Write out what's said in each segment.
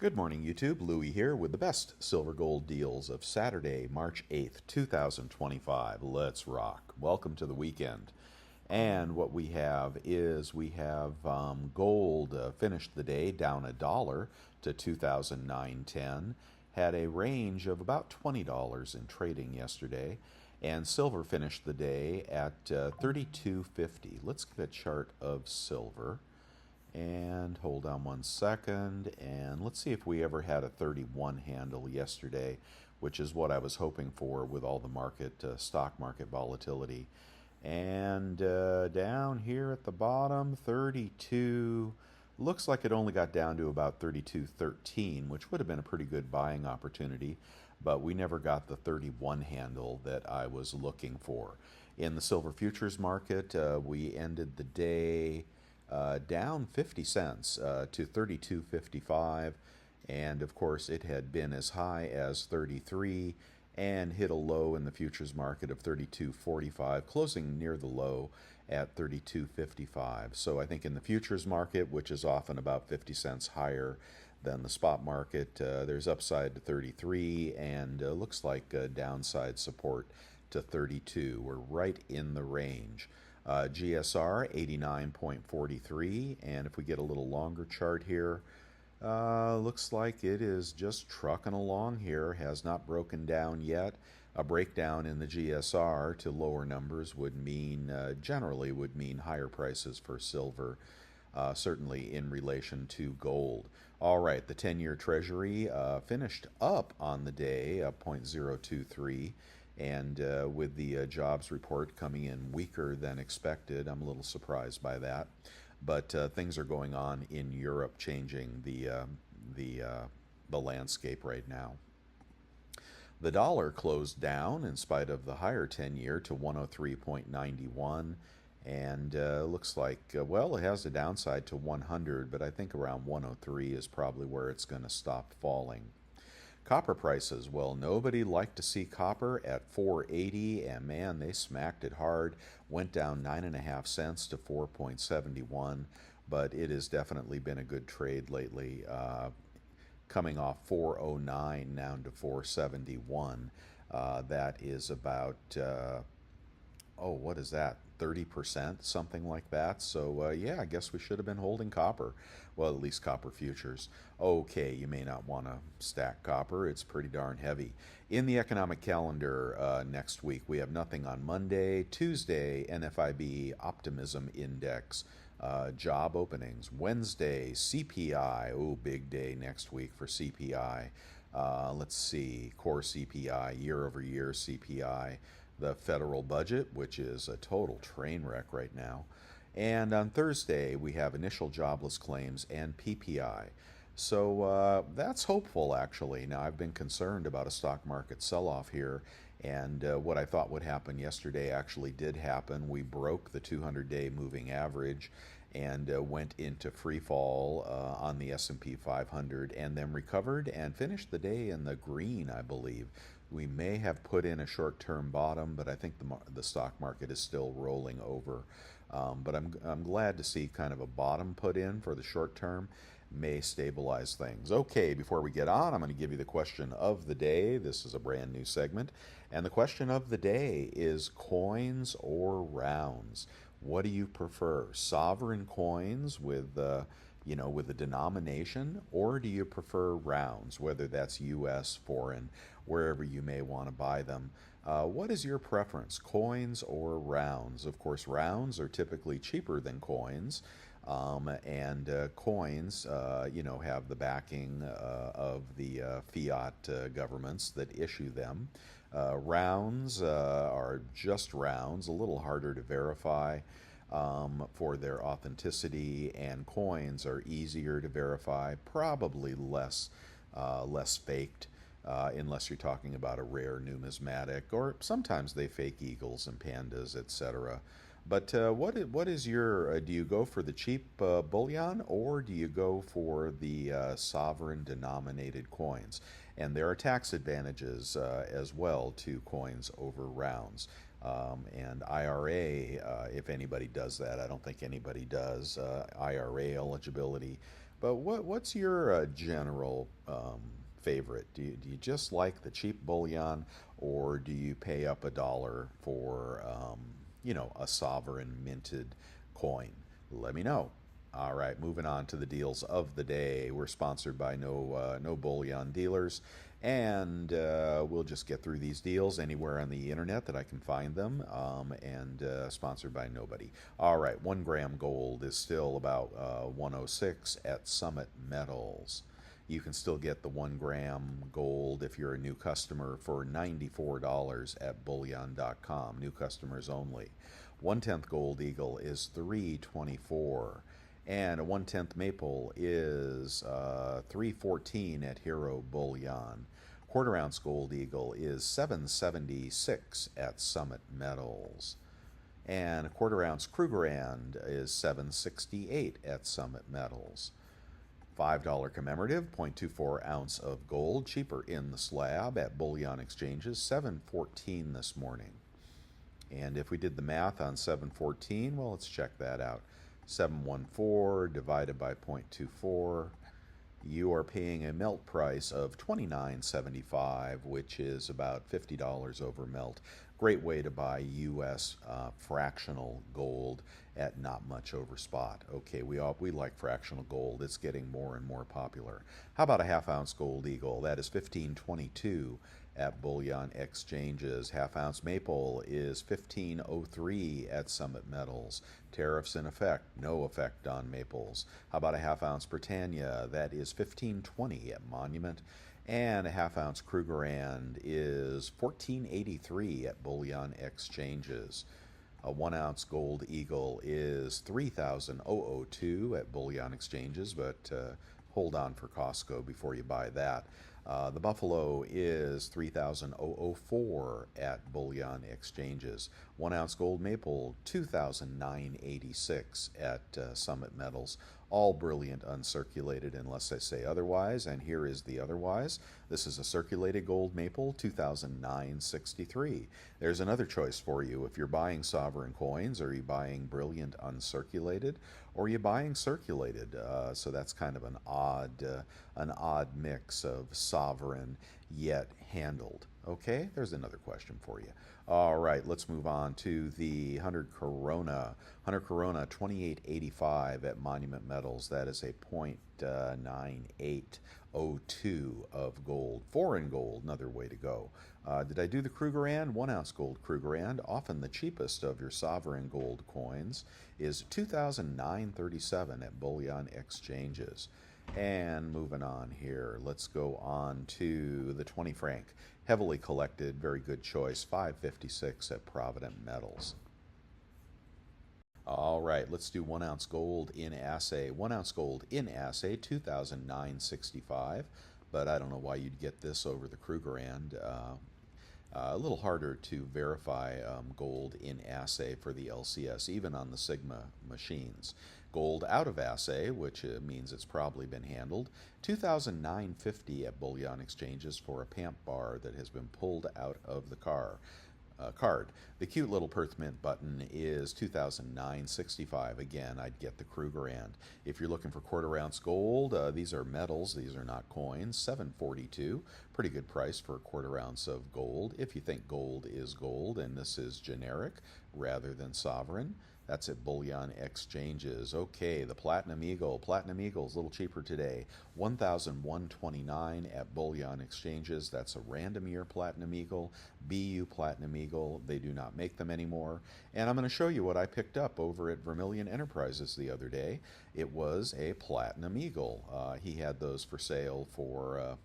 Good morning, YouTube. Louie here with the best silver gold deals of Saturday, March 8th, 2025. Let's rock. Welcome to the weekend. And what we have is gold finished the day down $1 to 2009.10. Had a range of about $20 in trading yesterday. And silver finished the day at 32.50. Let's get a chart of silver. And hold on 1 second, and let's see if we ever had a 31 handle yesterday, which is what I was hoping for with all the stock market volatility. And down here at the bottom, 32, looks like it only got down to about 32.13, which would have been a pretty good buying opportunity, but we never got the 31 handle that I was looking for. In the silver futures market, we ended the day down 50 cents to 32.55, and of course it had been as high as 33 and hit a low in the futures market of 32.45, closing near the low at 32.55. So I think in the futures market, which is often about 50 cents higher than the spot market, there's upside to 33 and looks like downside support to 32. We're right in the range. GSR 89.43, and if we get a little longer chart here, looks like it is just trucking along here, has not broken down yet. A breakdown in the GSR to lower numbers generally would mean higher prices for silver, certainly in relation to gold. All right, the 10-year Treasury finished up on the day, 0.023. And with the jobs report coming in weaker than expected, I'm a little surprised by that. But things are going on in Europe, changing the landscape right now. The dollar closed down in spite of the higher 10-year to 103.91. And looks like, well, it has a downside to 100, but I think around 103 is probably where it's going to stop falling. Copper prices, well, nobody liked to see copper at 4.80, and man, they smacked it hard. Went down 9.5 cents to 4.71, but it has definitely been a good trade lately, coming off 4.09 down to 4.71. That is about, what is that? 30%, something like that. So yeah, I guess we should have been holding copper. Well, at least copper futures. Okay, you may not want to stack copper. It's pretty darn heavy. In the economic calendar next week, we have nothing on Monday. Tuesday, NFIB Optimism Index, job openings. Wednesday, CPI. Oh, big day next week for CPI. Let's see, core CPI, year-over-year CPI, the federal budget, which is a total train wreck right now. And on Thursday, we have initial jobless claims and PPI. So that's hopeful, actually. Now, I've been concerned about a stock market sell-off here, and what I thought would happen yesterday actually did happen. We broke the 200-day moving average and went into free fall on the S&P 500, and then recovered and finished the day in the green, I believe. We may have put in a short-term bottom, but I think the stock market is still rolling over. But I'm glad to see kind of a bottom put in for the short term. May stabilize things. Okay, before we get on, I'm going to give you the question of the day. This is a brand new segment. And the question of the day is coins or rounds? What do you prefer? Sovereign coins with with a denomination, or do you prefer rounds, whether that's U.S., foreign, wherever you may want to buy them? What is your preference, coins or rounds? Of course, rounds are typically cheaper than coins, and coins, have the backing of the fiat governments that issue them. Rounds are just rounds, a little harder to verify for their authenticity, and coins are easier to verify, probably less faked, unless you're talking about a rare numismatic, or sometimes they fake eagles and pandas, etc. But what is your, do you go for the cheap bullion, or do you go for the sovereign denominated coins? And there are tax advantages as well to coins over rounds. And IRA, if anybody does that, I don't think anybody does, IRA eligibility. But what's your general favorite? Do you just like the cheap bullion, or do you pay up a dollar for a sovereign minted coin? Let me know. All right, moving on to the deals of the day. We're sponsored by No Bullion Dealers, and we'll just get through these deals anywhere on the internet that I can find them, and sponsored by nobody. All right, 1 gram gold is still about 106 at Summit Metals. You can still get the 1 gram gold if you're a new customer for $94 at bullion.com. New customers only. 1/10 gold eagle is $324. And a 1/10 maple is $314 at Hero Bullion. Quarter-ounce gold eagle is $776 at Summit Metals. And a quarter-ounce Krugerrand is $768 at Summit Metals. $5 commemorative 0.24 ounce of gold, cheaper in the slab at bullion exchanges, $714 this morning. And if we did the math on $714, well, let's check that out. 714 divided by 0.24, you are paying a melt price of $29.75, which is about $50 over melt. Great way to buy U.S. Fractional gold at not much over spot. Okay, we like fractional gold. It's getting more and more popular. How about a half-ounce gold eagle? That is $15.22 at bullion exchanges. Half-ounce maple is $15.03 at Summit Metals. Tariffs in effect, no effect on maples. How about a half-ounce Britannia? That is $15.20 at Monument. And a half-ounce Krugerrand is $14.83 at bullion exchanges. A 1-ounce gold eagle is $3,002 at bullion exchanges, but hold on for Costco before you buy that. The buffalo is $3,004 at bullion exchanges. 1-ounce gold maple, $2,986 at Summit Metals. All brilliant uncirculated unless I say otherwise, and here is the otherwise. This is a circulated gold maple, $2,963. There's another choice for you. If you're buying sovereign coins, are you buying brilliant uncirculated, or are you buying circulated? So that's kind of an odd mix of sovereign yet handled. Okay, there's another question for you. All right, let's move on to the 100 Corona. 100 Corona, 28.85 at Monument Metals. That is a 0.9802 of gold. Foreign gold, another way to go. Did I do the Krugerrand? 1-ounce gold Krugerrand, often the cheapest of your sovereign gold coins, is $2,937 at bullion exchanges. And moving on here, let's go on to the 20 franc. Heavily collected, very good choice, $556 at Provident Metals. All right, let's do 1-ounce gold in assay. 1-ounce gold in assay, $2,965. But I don't know why you'd get this over the Krugerrand. A little harder to verify gold in assay for the LCS, even on the Sigma machines. Gold out of assay, which means it's probably been handled, $2,950 at bullion exchanges for a PAMP bar that has been pulled out of the card. The cute little Perth Mint button is $2,965. Again, I'd get the Krugerrand. If you're looking for quarter-ounce gold, these are metals. These are not coins. $742. Pretty good price for a quarter-ounce of gold. If you think gold is gold and this is generic rather than sovereign, that's at bullion exchanges. Okay, the Platinum Eagle. Platinum Eagle is a little cheaper today. $1,129 at bullion exchanges. That's a random year Platinum Eagle. BU Platinum Eagle. They do not make them anymore. And I'm going to show you what I picked up over at Vermilion Enterprises the other day. It was a Platinum Eagle. He had those for sale for...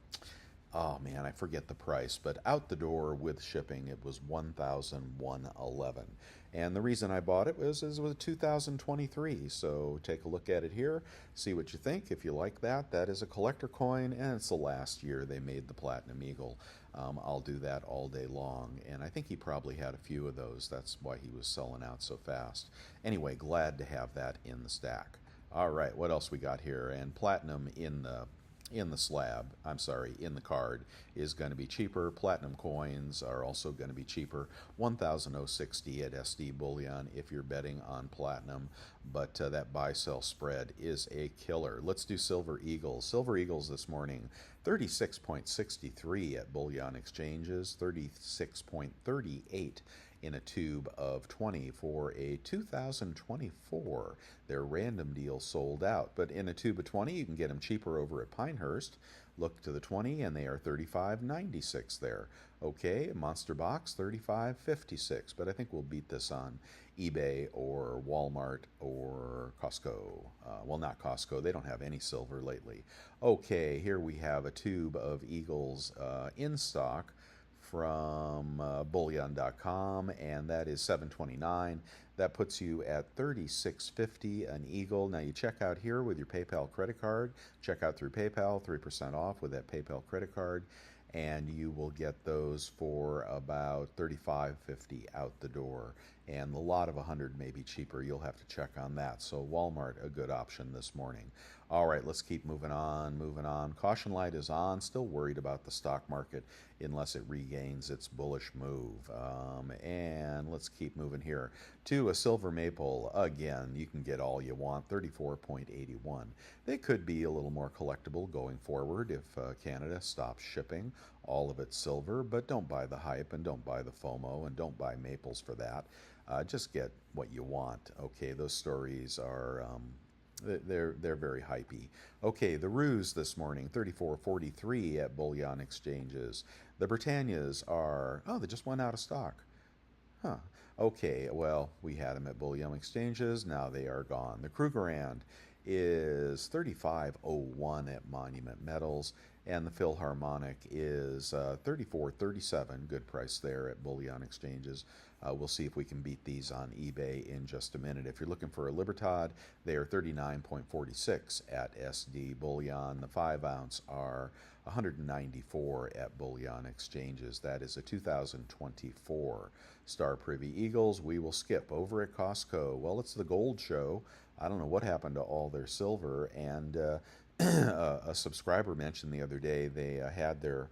oh man, I forget the price, but out the door with shipping, it was $1,111. And the reason I bought it was it was 2023. So take a look at it here, see what you think. If you like that, that is a collector coin, and it's the last year they made the Platinum Eagle. I'll do that all day long, and I think he probably had a few of those. That's why he was selling out so fast. Anyway, glad to have that in the stack. All right, what else we got here? And platinum in the in the slab, I'm sorry, in the card is going to be cheaper. Platinum coins are also going to be cheaper. 1,060 at SD Bullion if you're betting on platinum, but that buy sell spread is a killer. Let's do Silver Eagles. Silver Eagles this morning, 36.63 at Bullion Exchanges, 36.38 in a tube of 20 for a 2024. Their random deal sold out, but in a tube of 20 you can get them cheaper over at Pinehurst. Look to the 20 and they are 35.96 there. Okay, Monster Box 35.56, but I think we'll beat this on eBay or Walmart or Costco. Well, not Costco, they don't have any silver lately. Okay, here we have a tube of Eagles in stock from bullion.com, and that is 729. That puts you at 36.50 an eagle. Now you check out here with your PayPal credit card. Check out through PayPal, 3% off with that PayPal credit card, and you will get those for about $35.50 out the door. And the lot of 100 may be cheaper. You'll have to check on that. So Walmart, a good option this morning. All right, let's keep moving on, moving on. Caution light is on. Still worried about the stock market unless it regains its bullish move. And let's keep moving here to a silver maple. Again, you can get all you want, 34.81. They could be a little more collectible going forward if Canada stops shipping all of its silver, but don't buy the hype and don't buy the FOMO and don't buy maples for that. Just get what you want. Okay, those stories are they're very hypey. Okay, the Ruse this morning, 34.43 at Bullion Exchanges. The Britannias are, oh, they just went out of stock. Huh. Okay, well, we had them at Bullion Exchanges. Now they are gone. The Krugerrand is 35.01 at Monument Metals, and the Philharmonic is 34.37. Good price there at Bullion Exchanges. We'll see if we can beat these on eBay in just a minute. If you're looking for a Libertad, they are 39.46 at SD Bullion. The 5 ounce are 194 at Bullion Exchanges. That is a 2024 Star Privy Eagles. We will skip over at Costco. Well, it's the gold show. I don't know what happened to all their silver. And a subscriber mentioned the other day they had their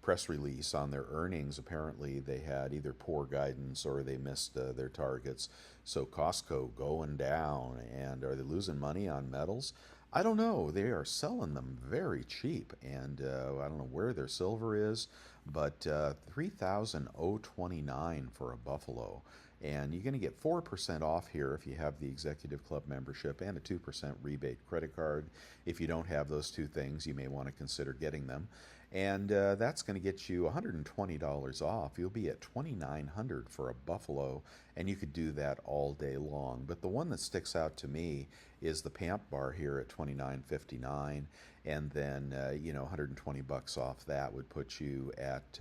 press release on their earnings. Apparently, they had either poor guidance or they missed their targets. So Costco going down. And are they losing money on metals? I don't know. They are selling them very cheap, and I don't know where their silver is, but 3,029 for a Buffalo. And you're going to get 4% off here if you have the Executive Club membership and a 2% rebate credit card. If you don't have those two things, you may want to consider getting them. And that's going to get you $120 off. You'll be at $2,900 for a Buffalo, and you could do that all day long. But the one that sticks out to me is the Pamp bar here at $29.59, and then 120 bucks off that would put you at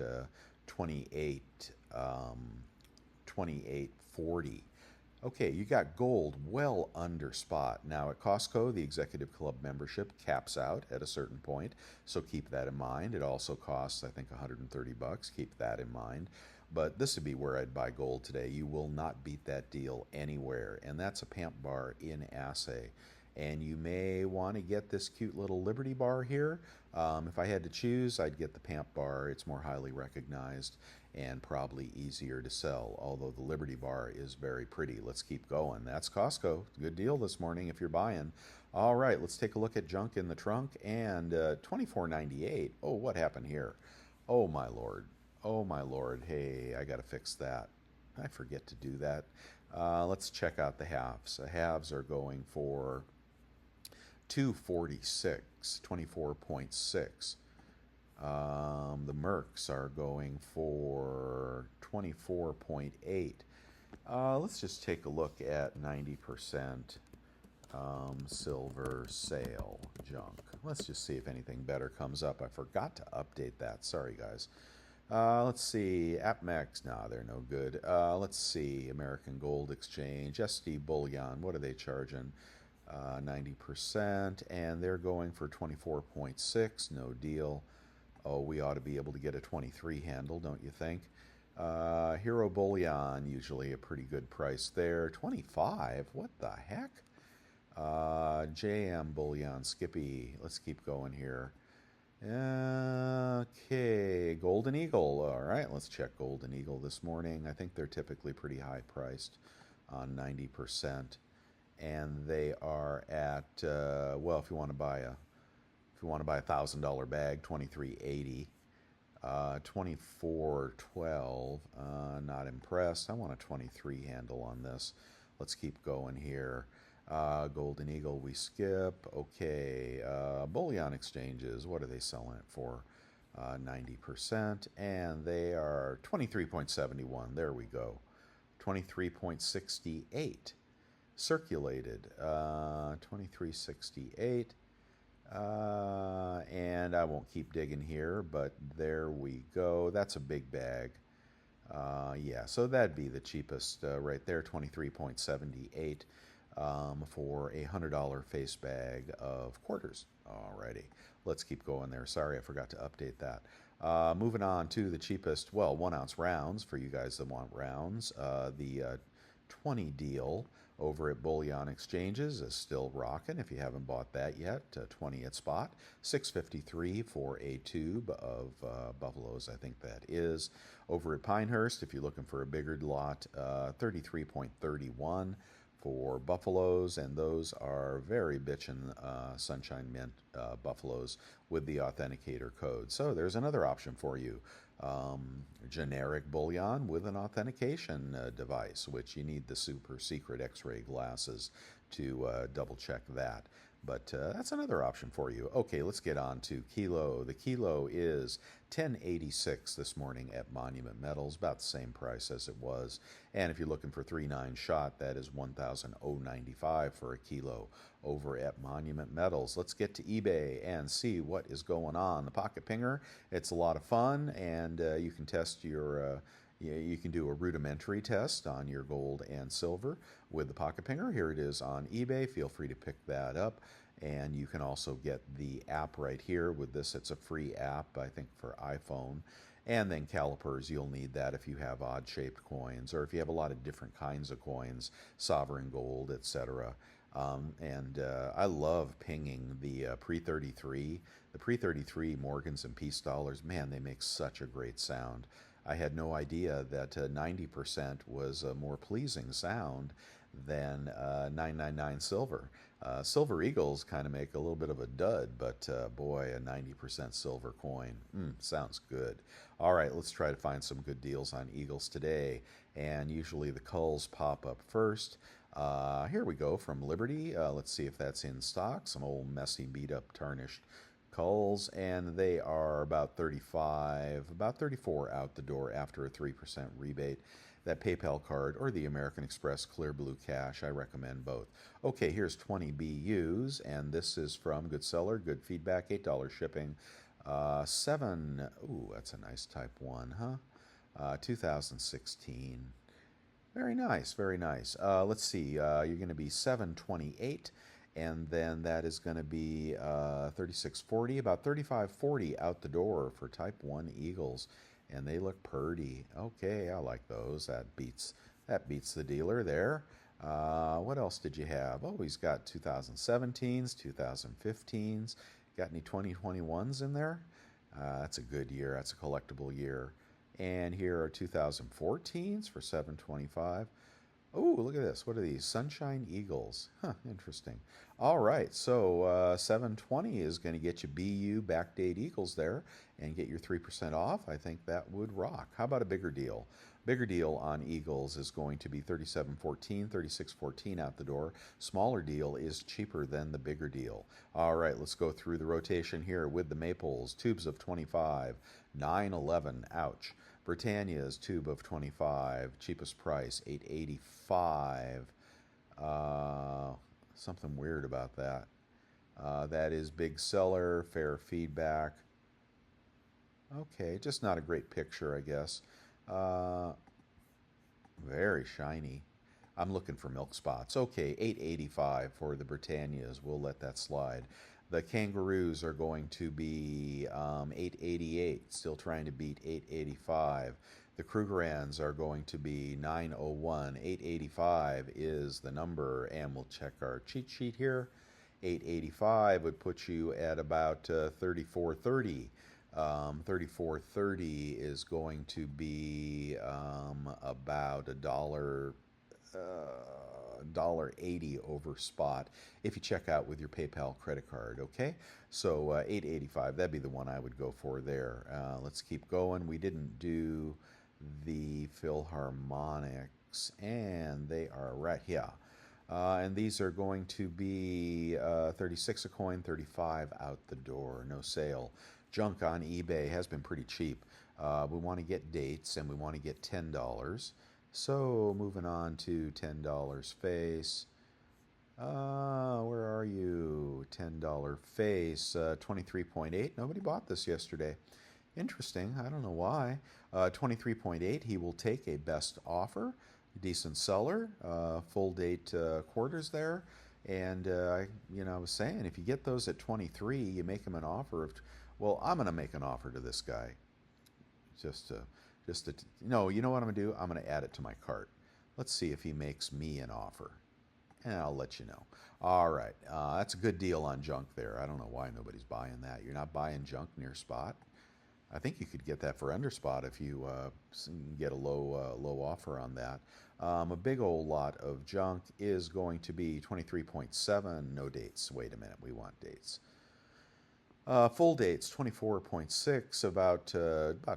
28.40. Okay, you got gold well under spot. Now at Costco, the Executive Club membership caps out at a certain point, so keep that in mind. It also costs, I think, 130 bucks. Keep that in mind. But this would be where I'd buy gold today. You will not beat that deal anywhere, and that's a Pamp bar in assay. And you may want to get this cute little Liberty bar here. If I had to choose, I'd get the Pamp bar. It's more highly recognized and probably easier to sell, although the Liberty bar is very pretty. Let's keep going. That's Costco. Good deal this morning if you're buying. All right, let's take a look at junk in the trunk, and $24.98. Oh, what happened here? Oh, my Lord. Oh, my Lord. Hey, I got to fix that. I forget to do that. Let's check out the halves. The halves are going for 246, 24.6. The Mercs are going for 24.8. Let's just take a look at 90% silver sale junk. Let's just see if anything better comes up. I forgot to update that. Sorry, guys. Let's see. APMEX, nah, they're no good. Let's see. American Gold Exchange, SD Bullion, what are they charging? 90%, and they're going for 24.6. No deal. Oh, we ought to be able to get a 23 handle, don't you think? Hero Bullion, usually a pretty good price there. 25? What the heck? JM Bullion, Skippy. Let's keep going here. Okay, Golden Eagle. All right, let's check Golden Eagle this morning. I think they're typically pretty high priced on 90%. And they are at, well, if you want to buy $1,000 bag, 23.80. 24.12. Not impressed. I want a 23 handle on this. Let's keep going here. Golden Eagle, we skip. Okay. Bullion exchanges, what are they selling it for? 90%. And they are 23.71. There we go. 23.68. Circulated. 23.68. And I won't keep digging here, but there we go. That's a big bag. Yeah, so that'd be the cheapest right there, 23.78 for a $100 face bag of quarters. Alrighty, let's keep going there. Sorry, I forgot to update that. Moving on to the cheapest, well, 1 ounce rounds for you guys that want rounds. The 20 deal over at Bullion Exchanges is still rocking. If you haven't bought that yet, 20 at spot, $6.53 for a tube of buffaloes. I think that is over at Pinehurst. If you're looking for a bigger lot, 33.31 for buffaloes, and those are very bitchin' Sunshine Mint buffaloes with the authenticator code. So there's another option for you. Generic bullion with an authentication device, which you need the super secret X-ray glasses to double check that. But that's another option for you. Okay, let's get on to kilo. The kilo is $10.86 this morning at Monument Metals, about the same price as it was. And if you're looking for 3/9 shot, that is $1,095 for a kilo over at Monument Metals. Let's get to eBay and see what is going on. The Pocket Pinger, it's a lot of fun, and you can test your you can do a rudimentary test on your gold and silver with the Pocket Pinger. Here it is on eBay. Feel free to pick that up. And you can also get the app right here with this. It's a free app, I think, for iPhone. And then calipers, you'll need that if you have odd-shaped coins or if you have a lot of different kinds of coins, sovereign gold, etc. I love pinging the pre-33. The pre-33 Morgans and Peace dollars, man, they make such a great sound. I had no idea that 90% was a more pleasing sound than 999 silver. Silver Eagles kind of make a little bit of a dud, but boy, a 90% silver coin, sounds good. All right, let's try to find some good deals on Eagles today, and usually the culls pop up first. Here we go from Liberty. Let's see if that's in stock. Some old messy, beat up, tarnished culls, and they are about 35, about 34 out the door after a 3% rebate. That PayPal card or the American Express Clear Blue Cash, I recommend both. Okay, here's 20 BUs, and this is from Good Seller, good feedback, $8 shipping. 7, ooh, that's a nice Type 1, huh? 2016. Very nice, very nice. Let's see, you're going to be 728. And then that is going to be 36.40, about 35.40 out the door for Type 1 Eagles, and they look purty. Okay, I like those. That beats the dealer there. What else did you have? Oh, he's got 2017s, 2015s. Got any 2021s in there? That's a good year. That's a collectible year. And here are 2014s for 725. Oh, look at this. What are these? Sunshine Eagles. Huh, interesting. All right, so 720 is going to get you BU backdate Eagles there and get your 3% off. I think that would rock. How about a bigger deal? Bigger deal on Eagles is going to be 37.14, 36.14 out the door. Smaller deal is cheaper than the bigger deal. All right, let's go through the rotation here with the Maples. Tubes of 25, 9.11, ouch. Britannia's tube of 25, cheapest price, $8.85. Something weird about that. That is big seller, fair feedback. Okay, just not a great picture, I guess. Very shiny. I'm looking for milk spots. Okay, $8.85 for the Britannias. We'll let that slide. The Kangaroos are going to be 888, still trying to beat 885. The Krugerrands are going to be 901. 885 is the number, and we'll check our cheat sheet here. 885 would put you at about 3430. 3430 is going to be about $1.80 over spot if you check out with your PayPal credit card. Okay, so 885, that'd be the one I would go for there. Let's keep going. We didn't do the Philharmonics, and they are right here. And these are going to be 36 a coin, 35 out the door, no sale. Junk on eBay has been pretty cheap. We want to get dates, and we want to get $10. So moving on to $10 face. Where are you? $10 face, 23.8. Nobody bought this yesterday. Interesting. I don't know why. 23.8. He will take a best offer. Decent seller. Full date quarters there. And I was saying, if you get those at 23, you make him an offer of. Well, I'm going to make an offer to this guy. No, you know what I'm going to do? I'm going to add it to my cart. Let's see if he makes me an offer. And I'll let you know. All right. That's a good deal on junk there. I don't know why nobody's buying that. You're not buying junk near spot. I think you could get that for under spot if you get a low offer on that. A big old lot of junk is going to be 23.7. No dates. Wait a minute. We want dates. Full dates 24.6, about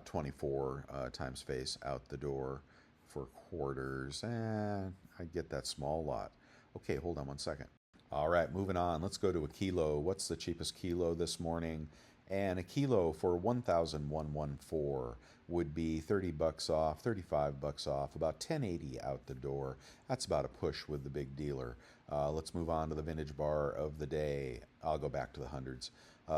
24 times face out the door for quarters, and I get that small lot. Okay, hold on one second. All right, moving on. Let's go to a kilo. What's the cheapest kilo this morning? And a kilo for 1,114 would be $30 off, $35 off, about $10.80 out the door. That's about a push with the big dealer. Let's move on to the vintage bar of the day. I'll go back to the hundreds.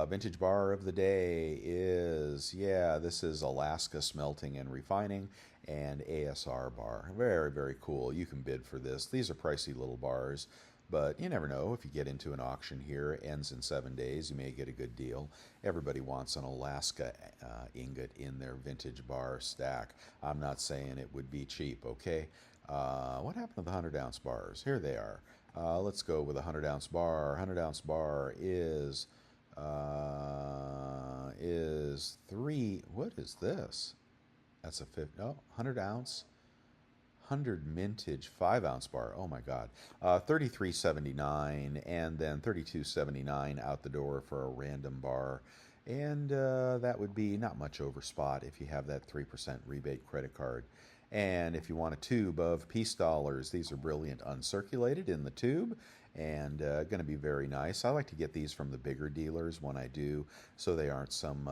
Vintage bar of the day is, this is Alaska Smelting and Refining and ASR bar. Very, very cool. You can bid for this. These are pricey little bars, but you never know. If you get into an auction here, it ends in 7 days, you may get a good deal. Everybody wants an Alaska ingot in their vintage bar stack. I'm not saying it would be cheap, okay? What happened to the 100-ounce bars? Here they are. Let's go with a 100-ounce bar. 100-ounce bar is three. What is this? That's a 100-ounce, 100 mintage 5-ounce bar. Oh my God, $33.79, and then $32.79 out the door for a random bar, and that would be not much over spot if you have that 3% rebate credit card. And if you want a tube of peace dollars, these are brilliant uncirculated in the tube, and going to be very nice. I like to get these from the bigger dealers when I do, so they aren't some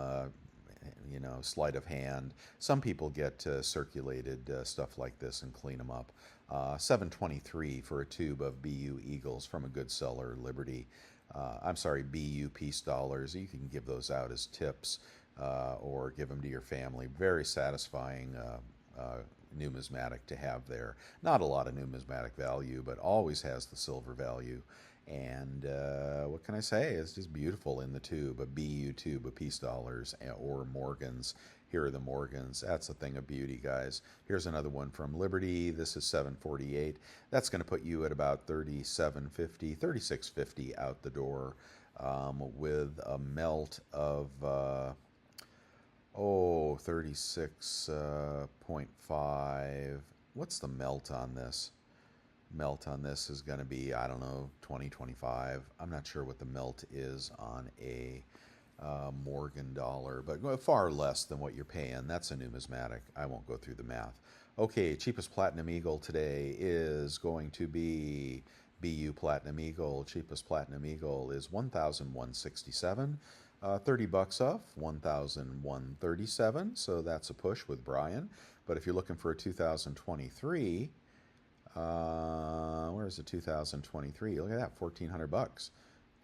sleight of hand. Some people get circulated stuff like this and clean them up. $7.23 for a tube of BU Eagles from a good seller, Liberty. BU peace dollars. You can give those out as tips or give them to your family. Very satisfying numismatic to have there. Not a lot of numismatic value, but always has the silver value. And what can I say? It's just beautiful in the tube, a BU tube of peace dollars or Morgans. Here are the Morgans. That's a thing of beauty, guys. Here's another one from Liberty. This is $7.48. That's going to put you at about $37.50, $36.50 out the door with a melt of 36.5. What's the melt on this? Melt on this is going to be, I don't know, 20, 25. I'm not sure what the melt is on a Morgan dollar, but far less than what you're paying. That's a numismatic. I won't go through the math. Okay, cheapest Platinum Eagle today is going to be BU Platinum Eagle. Cheapest Platinum Eagle is $1,167. $30 off, $1,137. So that's a push with Brian. But if you're looking for a 2023, where's the 2023? Look at that, $1,400.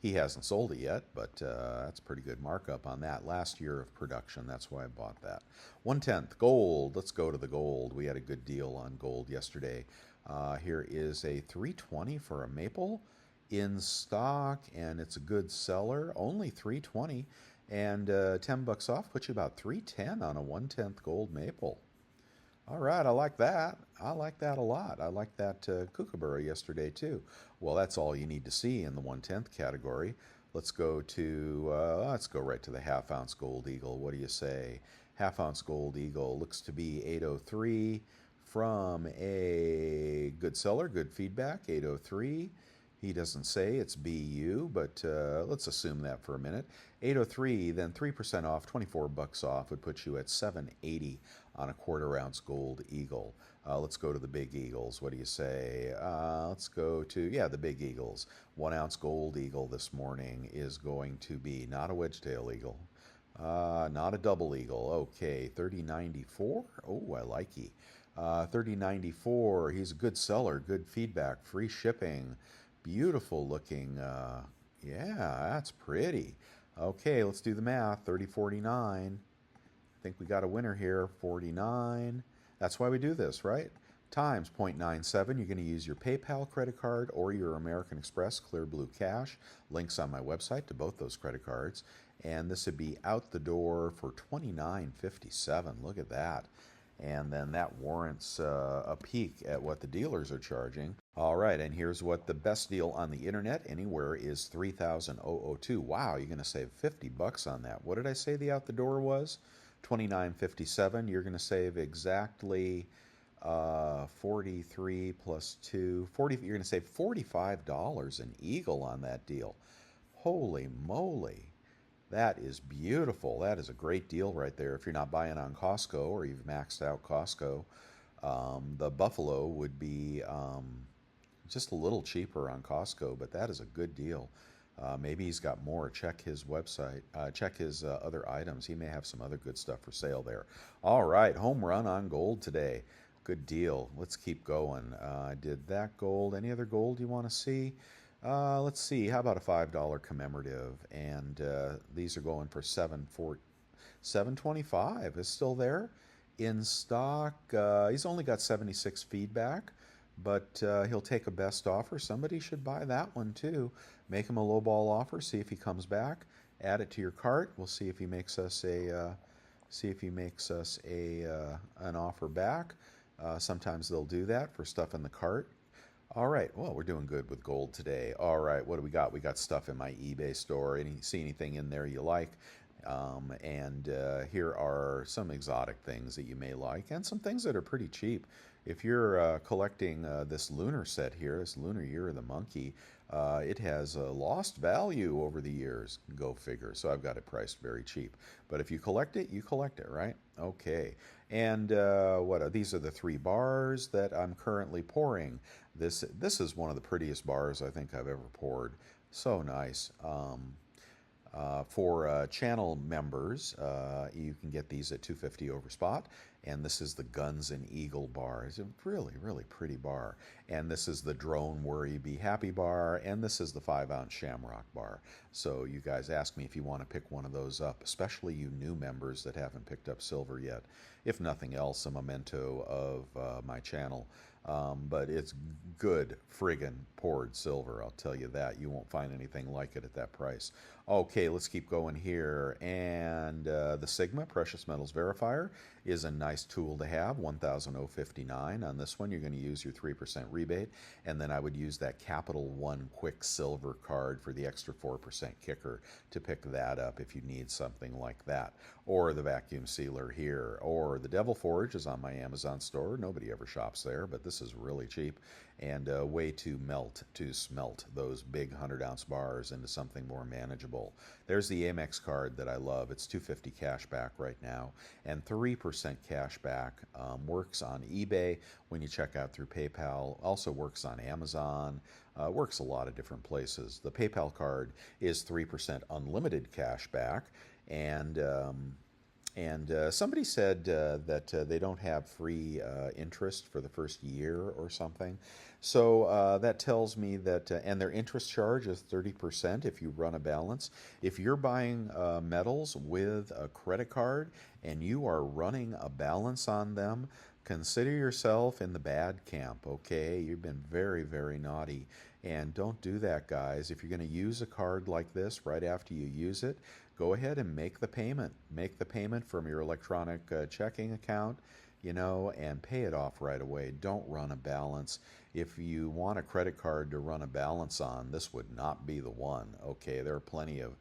He hasn't sold it yet, but that's a pretty good markup on that. Last year of production, that's why I bought that. 1/10 gold. Let's go to the gold. We had a good deal on gold yesterday. Here is a 320 for a maple, in stock, and it's a good seller. Only 320, and 10 bucks off puts you about 310 on a 1/10 gold maple. All right, I like that. I like that a lot. I like that kookaburra yesterday too. Well, that's all you need to see in the 1/10 category. Let's go right to the half-ounce gold eagle. What do you say? Half-ounce gold eagle looks to be 803 from a good seller, good feedback, 803. He doesn't say it's BU, but let's assume that for a minute. 803, then 3% off, 24 bucks off would put you at 780 on a quarter-ounce gold eagle. Let's go to the big eagles. What do you say? Let's go to, yeah, the big eagles. 1-ounce gold eagle this morning is going to be not a wedge-tail eagle, not a double eagle. Okay, 3094. Oh, I like he. 3094. He's a good seller, good feedback, free shipping. Beautiful looking. Yeah, that's pretty. Okay, let's do the math. 3049. I think we got a winner here. 49. That's why we do this, right? Times 0.97. You're going to use your PayPal credit card or your American Express Clear Blue Cash. Links on my website to both those credit cards. And this would be out the door for $29.57. Look at that. And then that warrants a peek at what the dealers are charging. All right, and here's what the best deal on the internet anywhere is. 3,002. Wow, you're going to save 50 bucks on that. What did I say the out the door was? 29.57. You're going to save exactly 43 plus 2. 40. You're going to save $45 an eagle on that deal. Holy moly. That is beautiful. That is a great deal right there. If you're not buying on Costco or you've maxed out Costco, the Buffalo would be just a little cheaper on Costco, but that is a good deal. Maybe he's got more. Check his website. Check his other items. He may have some other good stuff for sale there. All right, home run on gold today. Good deal. Let's keep going. I did that gold. Any other gold you want to see? Let's see. How about a $5 commemorative? And these are going for $7.25. Is still there in stock. He's only got 76 feedback, but he'll take a best offer. Somebody should buy that one too. Make him a lowball offer. See if he comes back. Add it to your cart. We'll see if he makes us an offer back. Sometimes they'll do that for stuff in the cart. All right, well, we're doing good with gold today. All right, what do we got? We got stuff in my eBay store. See anything in there you like? Here are some exotic things that you may like and some things that are pretty cheap. If you're collecting this lunar set here, this Lunar Year of the Monkey, it has lost value over the years. Go figure. So I've got it priced very cheap. But if you collect it, right? Okay. And these are the 3 bars that I'm currently pouring. This is one of the prettiest bars I think I've ever poured. So nice. For channel members, you can get these at $2.50 over spot. And this is the Guns and Eagle bar. It's a really, really pretty bar. And this is the Drone Worry Be Happy bar. And this is the 5-ounce Shamrock bar. So you guys ask me if you want to pick one of those up, especially you new members that haven't picked up silver yet. If nothing else, a memento of my channel. But it's good friggin' poured silver, I'll tell you that. You won't find anything like it at that price. Okay, let's keep going here. And the Sigma Precious Metals Verifier is a nice tool to have, 1,059. On this one, you're going to use your 3% rebate, and then I would use that Capital One Quicksilver card for the extra 4% kicker to pick that up if you need something like that. Or the vacuum sealer here, or the Devil Forge is on my Amazon store. Nobody ever shops there, but this is really cheap and a way to smelt those big 100-ounce bars into something more manageable. There's the Amex card that I love. It's $2.50 cash back right now, and 3% cash back. Works on eBay when you check out through PayPal. Also works on Amazon. Works a lot of different places. The PayPal card is 3% unlimited cash back, and somebody said that they don't have free interest for the first year or something. So that tells me that, and their interest charge is 30% if you run a balance. If you're buying metals with a credit card and you are running a balance on them, consider yourself in the bad camp, okay? You've been very, very naughty. And don't do that, guys. If you're going to use a card like this right after you use it, go ahead and make the payment. Make the payment from your electronic checking account, and pay it off right away. Don't run a balance. If you want a credit card to run a balance on, this would not be the one. Okay, there are plenty of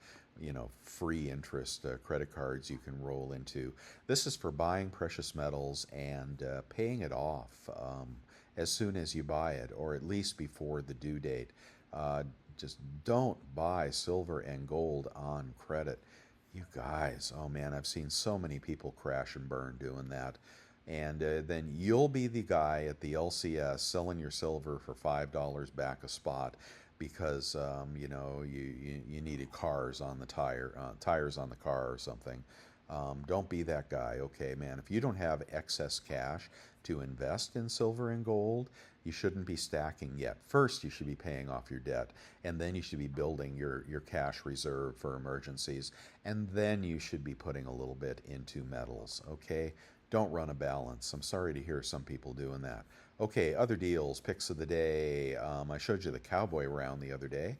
free interest credit cards you can roll into. This is for buying precious metals and paying it off as soon as you buy it, or at least before the due date. Just don't buy silver and gold on credit. You guys, oh man, I've seen so many people crash and burn doing that. And then you'll be the guy at the LCS selling your silver for $5 back a spot because you needed tires on the car or something. Don't be that guy, okay, man. If you don't have excess cash to invest in silver and gold, you shouldn't be stacking yet. First, you should be paying off your debt, and then you should be building your cash reserve for emergencies, and then you should be putting a little bit into metals, okay? Don't run a balance. I'm sorry to hear some people doing that. Okay, other deals, picks of the day. I showed you the cowboy round the other day,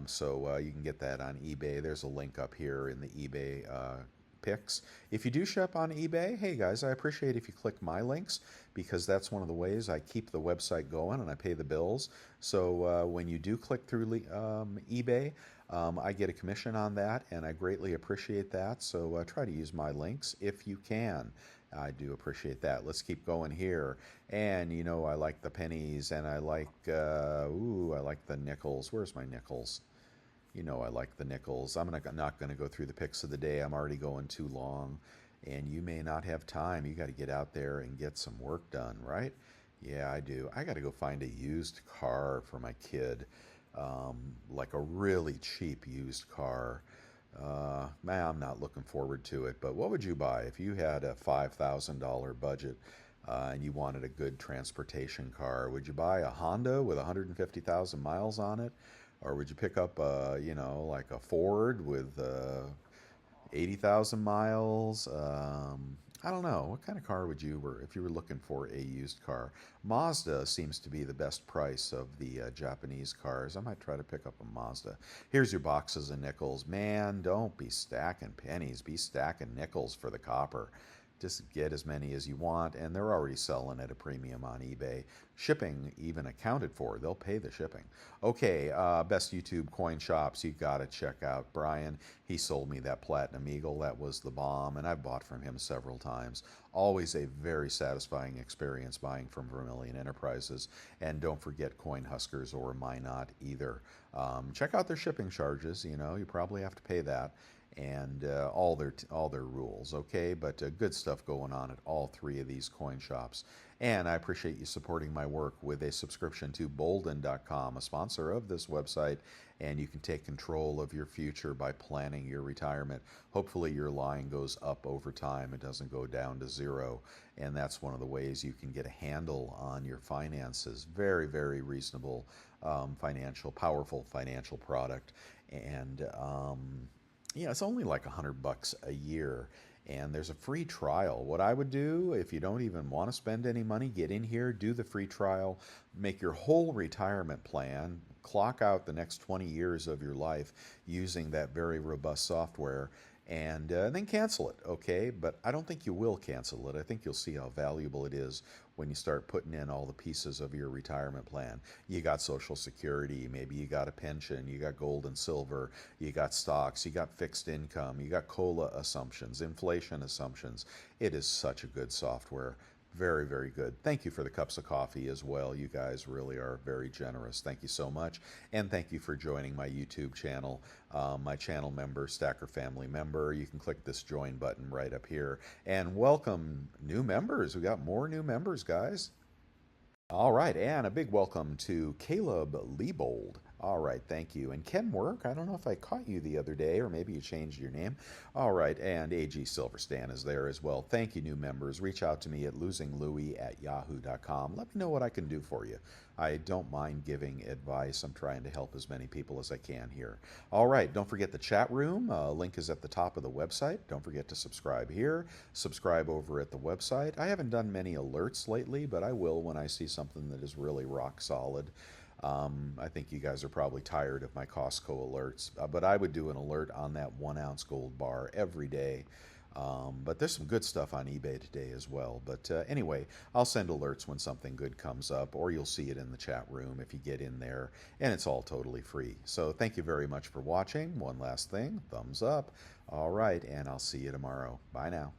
so you can get that on eBay. There's a link up here in the eBay picks. If you do shop on eBay, hey guys, I appreciate if you click my links because that's one of the ways I keep the website going and I pay the bills. So when you do click through eBay, I get a commission on that and I greatly appreciate that. So try to use my links if you can. I do appreciate that. Let's keep going here. And I like the pennies and I like I like the nickels. Where's my nickels? I like the nickels. I'm not going to go through the picks of the day. I'm already going too long. And you may not have time. You got to get out there and get some work done, right? Yeah, I do. I got to go find a used car for my kid, like a really cheap used car. Man, I'm not looking forward to it. But what would you buy if you had a $5,000 budget and you wanted a good transportation car? Would you buy a Honda with 150,000 miles on it? Or would you pick up, like a Ford with 80,000 miles? I don't know. What kind of car would if you were looking for a used car? Mazda seems to be the best price of the Japanese cars. I might try to pick up a Mazda. Here's your boxes of nickels. Man, don't be stacking pennies. Be stacking nickels for the copper. Just get as many as you want, and they're already selling at a premium on eBay. Shipping even accounted for. They'll pay the shipping. Okay, best YouTube coin shops you got to check out. Brian, he sold me that Platinum Eagle. That was the bomb, and I've bought from him several times. Always a very satisfying experience buying from Vermilion Enterprises. And don't forget Coin Huskers or Minot either. Check out their shipping charges. You probably have to pay that. And all their rules, okay? But good stuff going on at all three of these coin shops. And I appreciate you supporting my work with a subscription to Bolden.com, a sponsor of this website, and you can take control of your future by planning your retirement. Hopefully your line goes up over time. It doesn't go down to zero, and that's one of the ways you can get a handle on your finances. Very, very reasonable, powerful financial product. And it's only like $100 a year, and there's a free trial. What I would do, if you don't even want to spend any money, get in here, do the free trial, make your whole retirement plan, clock out the next 20 years of your life using that very robust software, and then cancel it, okay? But I don't think you will cancel it. I think you'll see how valuable it is when you start putting in all the pieces of your retirement plan. You got Social Security, maybe you got a pension, you got gold and silver, you got stocks, you got fixed income, you got COLA assumptions, inflation assumptions. It is such a good software. Very, very good. Thank you for the cups of coffee as well. You guys really are very generous. Thank you so much. And thank you for joining my YouTube channel. My channel member, Stacker Family member, you can click this join button right up here. And welcome new members. We got more new members, guys. All right, and a big welcome to Caleb Liebold. All right, thank you. And Ken Work, I don't know if I caught you the other day, or maybe you changed your name. All right, and AG Silverstan is there as well. Thank you, new members. Reach out to me at losinglouis@yahoo.com. Let me know what I can do for you. I don't mind giving advice. I'm trying to help as many people as I can here. All right, don't forget the chat room. Link is at the top of the website. Don't forget to subscribe here. Subscribe over at the website. I haven't done many alerts lately, but I will when I see something that is really rock solid. I think you guys are probably tired of my Costco alerts, but I would do an alert on that 1 ounce gold bar every day. But there's some good stuff on eBay today as well. But anyway, I'll send alerts when something good comes up, or you'll see it in the chat room if you get in there, and it's all totally free. So thank you very much for watching. One last thing, thumbs up. All right, and I'll see you tomorrow. Bye now.